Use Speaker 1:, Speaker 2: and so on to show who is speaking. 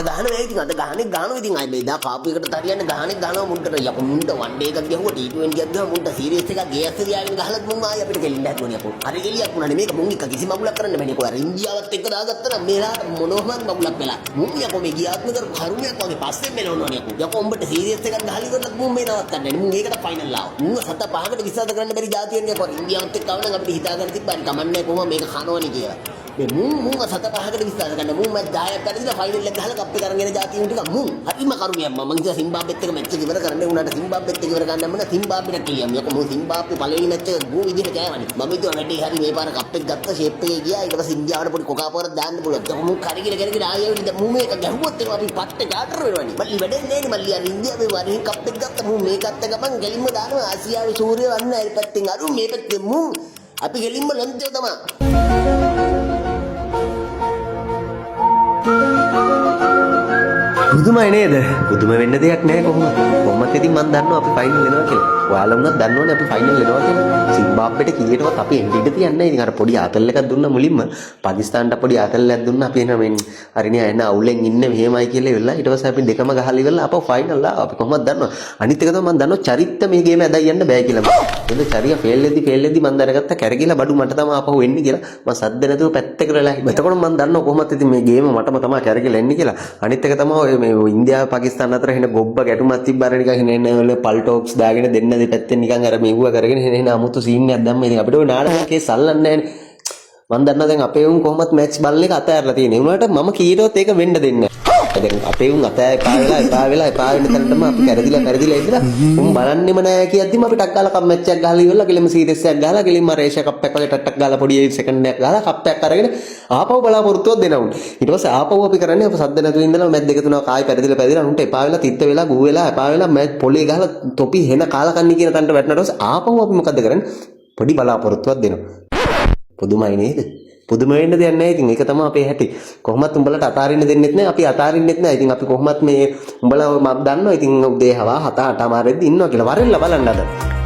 Speaker 1: ගහනවා ඉතින් අද ගහන්නේ ගහනවා ඉතින් අය මේ දා කාපු එකට තරියන්න ගහනවා මුන්ට යකෝ මුන්ට වන් ඩේ එකක් ගහුවා T20 එකක් ගහුවා මුන්ට සීරීස් එකක් ගේස් තියාගෙන ගහලත් මුන් ආයෙ අපිට කෙලින්න හදුවනේ යකෝ හරි ගෙලියක් වුණානේ මේක මුන් එක කිසි මගුලක් කරන්න බෑනේ යකෝ අර ඉන්දියාවත් එක්ක දාගත්තා නම් මේලාට මොනෝමත් මගුලක් වෙලා මුන් යකෝ මේ ගියාත්ම කරපු කරුණයක් වගේ පස්සේ මෙලවනවනේ යකෝ උඹට සීරීස් එකක් ගහලා ඉවරලත් මුන් මේ නවත්තන්නේ මුන් ඒකට ෆයිනල් ආවා මුන් සත පහකට විශ්වාස කරන්න බැරි જાතියන්නේ යකෝ ඉන්දියාවත් එක්ක ආව නම් අපිට හිතාගන්න තිබ්බානේ කමන්නේ කොහොම මේක කනවනේ කියලා මුන් සත පහකට විශ්වාස කරන්න මුන් මැච් 10ක් ගන්න ෆයිනල් එක ගහලා කප් එක අරගෙන જાතියුන් ටික මුන් හරිම කරුණියක් මම කිව්වා සිම්බාබ්වෙත් එක මැච් එක ඉවර කරන්න උනාට සිම්බාබ්වෙත් එක ඉවර ගන්න නම් සිම්බාබ්වෙට කියම් යකෝ මම සිම්බාබ්වෙ පළවෙනි මැච් එක ගෝ විදිහට කෑවනේ මම හිතුවා වැඩේ හරි මේ පාර කප් එක ගත්ත ෂේප් එකේ ගියා ඊට පස්සේ ඉන්දියාවට පොඩි කොකාපුවරක් දාන්න පුළුවන් ඒක මුන් කරගෙන ආයෙත් මුන් මේක ගැහුවොත් ඒක අපි පට්ට චාටර් වෙනවනේ මල්ලි වැඩේ නෑනේ මල්ලි අර ඉන්දියාවේ වරින් කප් එක ගත්ත මුන් මේක ගත්ත ගමන් ගෙලින්ම දානවා ආසියාවේ සූර්ය වන්න ඒ පැත්තෙන් අරු මේ පැත්තෙන් මුන් අපි ගෙලින්ම ලොන්තේ තමයි පුදුමයි නේද? පුදුම වෙන්න දෙයක් නැහැ කොහොමද ඉතින් මම දන්නවා අපි ෆයිනල් එනවා කියලා. ඔයාලා වුණත් දන්නවනේ අපි ෆයිනල් එනවා කියලා. සිම්බාබ්වෙට කීයටවත් අපි එන්න ඉඩ තියන්නේ නැහැ. ඉතින් අර පොඩි ආතල් එකක් දුන්නා මුලින්ම. පාකිස්තානට පොඩි ආතල් එකක් දුන්නා. අපි එන මෙන්න හරිනේ එන අවුලෙන් ඉන්නේ මෙහෙමයි කියලා ඉවරලා ඊට පස්සේ අපි දෙකම ගහලා ඉවරලා අපෝ ෆයිනල් ආවා. අපි කොහොමද දන්නවා? අනිත් එක තමයි මම දන්නවා චරිත මේ ගේම ඇදයි යන්න බෑ කියලා. එතන චරිය ෆේල් වෙද්දි මම දැනගත්තා කැරකිලා බඩු මට තමයි ආපහු එන්නේ කියලා. මම සද්ද නැතුව පැත්තකට වෙලා හිටියා. එතකොට මම දන්නවා කොහොමද ඉතින් මේ ගේම මටම තමයි කැරකිලා එන්නේ කියලා. අනිත් එක තමයි මේ ඉන්දියාව පාකිස්තාන අතර එන ගොබ්බ ගැටුමක් තිබ්බාර නිකන් එන වල පල් ටොක්ස් දාගෙන දෙන්න දෙපැත්තෙන් නිකන් අර මෙව්ව කරගෙන එන අමුතු සීන් එකක් දැම්ම. ඉතින් අපිට ඔය නාටකයේ සල්ලන්නේ නැහැනේ. මම දන්නවා දැන් අපේ උන් කොහොමත් මැච් බලන එක අතහැරලා තියෙන්නේ. ඒ වුණාට මම කීරොත් ඒක වෙන්න දෙන්නේ නැහැ. දැන් අපේ උන් එපා වෙන තැනටම අපි පෙරදිලා ඉඳලා උන් බලන්නෙම නැහැ කියද්දිම අපි ටක් ගාලා කම් මැච් එකක් ගහලා ඉවරලා ගෙලින්ම සීරීස් එකක් ගහලා ගෙලින්ම රේෂා කප් එකක් වගේ ටට්ටක් ගාලා පොඩි සෙකන්ඩ් එකක් ගහලා කප් එකක් අරගෙන ආපහු බලාපොරොත්තුවක් දෙනවා උන්. ඊට පස්සේ ආපහු අපි කරන්නේ අප සද්ද නැතුව ඉඳලා මැච් දෙක තුනක් ආයෙ පෙරදිලා උන්ට එපා වෙලා තිත්ත වෙලා ගු වෙලා එපා වෙලා මැච් පොලේ ගහලා තොපි හෙන කාලා කන්නේ කියන තැනට වැටෙනට පස්සේ ආපහු අපි මොකද කරන්නේ? පොඩි බලාපොරොත්තුවක් දෙනවා. පුදුමයි නේද? පුදුම වෙන්න දෙයක් නැහැ. ඉතින් ඒක තමයි අපේ හැටි. කොහොමත් උඹලට අතාරින්න දෙන්නෙත් නැහැ. අපි අතාරින්නෙත් නැහැ. ඉතින් අපි කොහොමත් මේ උඹලා මම දන්නවා. ඉතින් උදේ හවා 7-8 මාරෙද්දි ඉන්නවා කියලා. වරෙල්ලා බලන්න අද.